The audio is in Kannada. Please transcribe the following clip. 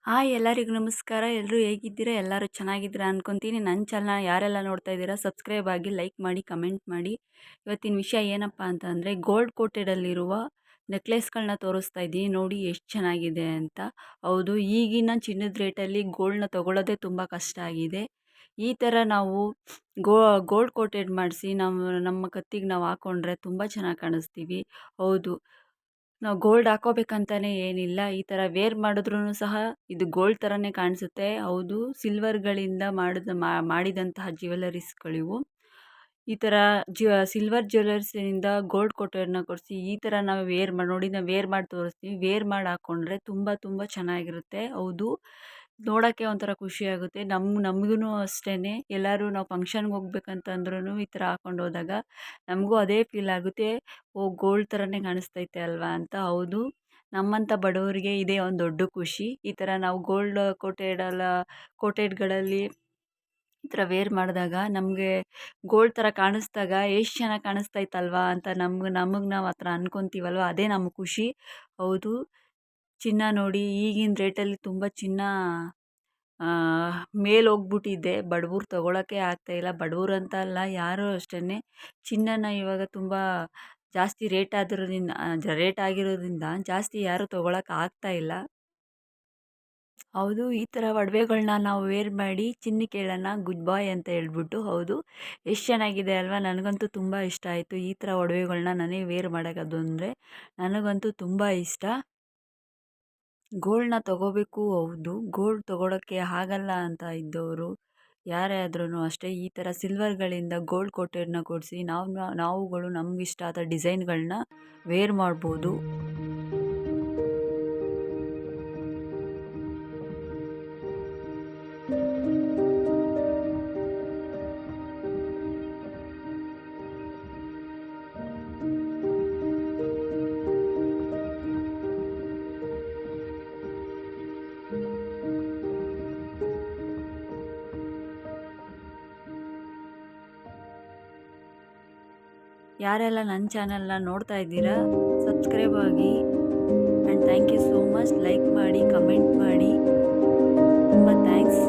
ಹಾಯ್ ಎಲ್ಲರಿಗೂ ನಮಸ್ಕಾರ. ಎಲ್ಲರೂ ಹೇಗಿದ್ದೀರಾ? ಎಲ್ಲರೂ ಚೆನ್ನಾಗಿದ್ದೀರಾ ಅನ್ಕೊಂತೀನಿ. ನನ್ನ ಚಾನಲ್‌ನ ಯಾರೆಲ್ಲ ನೋಡ್ತಾ ಇದ್ದೀರಾ ಸಬ್ಸ್ಕ್ರೈಬ್ ಆಗಿ, ಲೈಕ್ ಮಾಡಿ, ಕಮೆಂಟ್ ಮಾಡಿ. ಇವತ್ತಿನ ವಿಷಯ ಏನಪ್ಪ ಅಂತಂದರೆ ಗೋಲ್ಡ್ ಕೋಟೆಡಲ್ಲಿರುವ ನೆಕ್ಲೆಸ್ಗಳನ್ನ ತೋರಿಸ್ತಾ ಇದ್ದೀನಿ. ನೋಡಿ ಎಷ್ಟು ಚೆನ್ನಾಗಿದೆ ಅಂತ. ಹೌದು, ಈಗಿನ ಚಿನ್ನದ ರೇಟಲ್ಲಿ ಗೋಲ್ಡ್‌ನ ತೊಗೊಳ್ಳೋದೇ ತುಂಬ ಕಷ್ಟ ಆಗಿದೆ. ಈ ಥರ ನಾವು ಗೋಲ್ಡ್ ಕೋಟೆಡ್ ಮಾಡಿಸಿ ನಮ್ಮ ಕತ್ತಿಗೆ ನಾವು ಹಾಕ್ಕೊಂಡ್ರೆ ತುಂಬ ಚೆನ್ನಾಗಿ ಕಾಣಿಸ್ತೀವಿ. ಹೌದು, ನಾವು ಗೋಲ್ಡ್ ಹಾಕೋಬೇಕಂತಾನೆ ಏನಿಲ್ಲ. ಈ ಥರ ವೇರ್ ಮಾಡಿದ್ರೂ ಸಹ ಇದು ಗೋಲ್ಡ್ ಥರನೇ ಕಾಣಿಸುತ್ತೆ. ಹೌದು, ಸಿಲ್ವರ್ಗಳಿಂದ ಮಾಡಿದಂತಹ ಜ್ಯುವೆಲರೀಸ್ಗಳಿವು. ಈ ಥರ ಸಿಲ್ವರ್ ಜ್ಯುವೆಲರ್ಸಿನಿಂದ ಗೋಲ್ಡ್ ಕೋಟೆಡ್ನ ಕೊಡಿಸಿ ಈ ಥರ ನಾವು ನೋಡಿ ನಾವು ವೇರ್ ಮಾಡಿ ತೋರಿಸ್ತೀವಿ. ವೇರ್ ಮಾಡಿ ಹಾಕ್ಕೊಂಡ್ರೆ ತುಂಬ ತುಂಬ ಚೆನ್ನಾಗಿರುತ್ತೆ. ಹೌದು, ನೋಡೋಕ್ಕೆ ಒಂಥರ ಖುಷಿಯಾಗುತ್ತೆ. ನಮಗೂ ಅಷ್ಟೇ. ಎಲ್ಲರೂ ನಾವು ಫಂಕ್ಷನ್ಗೆ ಹೋಗ್ಬೇಕಂತಂದ್ರೂ ಈ ಥರ ಹಾಕ್ಕೊಂಡು ಹೋದಾಗ ನಮಗೂ ಅದೇ ಫೀಲ್ ಆಗುತ್ತೆ. ಓ, ಗೋಲ್ಡ್ ಥರನೇ ಕಾಣಿಸ್ತೈತೆ ಅಲ್ವಾ ಅಂತ. ಹೌದು, ನಮ್ಮಂಥ ಬಡವರಿಗೆ ಇದೇ ಒಂದು ದೊಡ್ಡ ಖುಷಿ. ಈ ಥರ ನಾವು ಗೋಲ್ಡ್ ಕೋಟೆಡ್ಗಳಲ್ಲಿ ಈ ಥರ ವೇರ್ ಮಾಡಿದಾಗ ನಮಗೆ ಗೋಲ್ಡ್ ಥರ ಕಾಣಿಸ್ದಾಗ ಎಷ್ಟು ಚೆನ್ನಾಗಿ ಕಾಣಿಸ್ತೈತಲ್ವಾ ಅಂತ ನಮಗೆ ನಾವು ಆ ಥರ ಅಂದ್ಕೊತೀವಲ್ವ, ಅದೇ ನಮ್ಮ ಖುಷಿ. ಹೌದು, ಚಿನ್ನ ನೋಡಿ ಈಗಿನ ರೇಟಲ್ಲಿ ತುಂಬ ಚಿನ್ನ ಮೇಲೆ ಹೋಗ್ಬಿಟ್ಟಿದೆ. ಬಡವ್ರು ತೊಗೊಳಕ್ಕೆ ಆಗ್ತಾಯಿಲ್ಲ. ಬಡವ್ರು ಅಂತ ಅಲ್ಲ, ಯಾರೂ ಅಷ್ಟೇ. ಚಿನ್ನನ ಇವಾಗ ತುಂಬ ಜಾಸ್ತಿ ರೇಟ್ ಆಗಿರೋದ್ರಿಂದ ಜಾಸ್ತಿ ಯಾರೂ ತೊಗೊಳಕ್ಕೆ ಆಗ್ತಾಯಿಲ್ಲ. ಹೌದು, ಈ ಥರ ಒಡವೆಗಳ್ನ ನಾವು ವೇರ್ ಮಾಡಿ ಚಿನ್ನಕ್ಕೆ ಹೇಳೋಣ ಗುಡ್ ಬಾಯ್ ಅಂತ ಹೇಳ್ಬಿಟ್ಟು. ಹೌದು, ಎಷ್ಟು ಚೆನ್ನಾಗಿದೆ ಅಲ್ವಾ? ನನಗಂತೂ ತುಂಬ ಇಷ್ಟ ಆಯಿತು. ಈ ಥರ ಒಡವೆಗಳ್ನ ನನಗೆ ವೇರ್ ಮಾಡೋದು ಅಂದರೆ ನನಗಂತೂ ತುಂಬ ಇಷ್ಟ. ಗೋಲ್ಡ್‌ನ ತೊಗೋಬೇಕು. ಹೌದು, ಗೋಲ್ಡ್ ತೊಗೊಳಕ್ಕೆ ಆಗಲ್ಲ ಅಂತ ಇದ್ದವರು ಯಾರೇ ಆದ್ರೂ ಅಷ್ಟೇ, ಈ ಥರ ಸಿಲ್ವರ್ಗಳಿಂದ ಗೋಲ್ಡ್ ಕೋಟೆಡ್ನ ಕೊಡಿಸಿ ನಾವುಗಳು ನಮಗಿಷ್ಟ ಆದ ಡಿಸೈನ್ಗಳನ್ನ ವೇರ್ ಮಾಡ್ಬೋದು. ಯಾರೆಲ್ಲ ನನ್ನ ಚಾನಲ್ನ ನೋಡ್ತಾ ಇದ್ದೀರಾ ಸಬ್ಸ್ಕ್ರೈಬ್ ಆಗಿ. And thank you so much. Like ಮಾಡಿ, ಕಮೆಂಟ್ ಮಾಡಿ. ತುಂಬ ಥ್ಯಾಂಕ್ಸ್.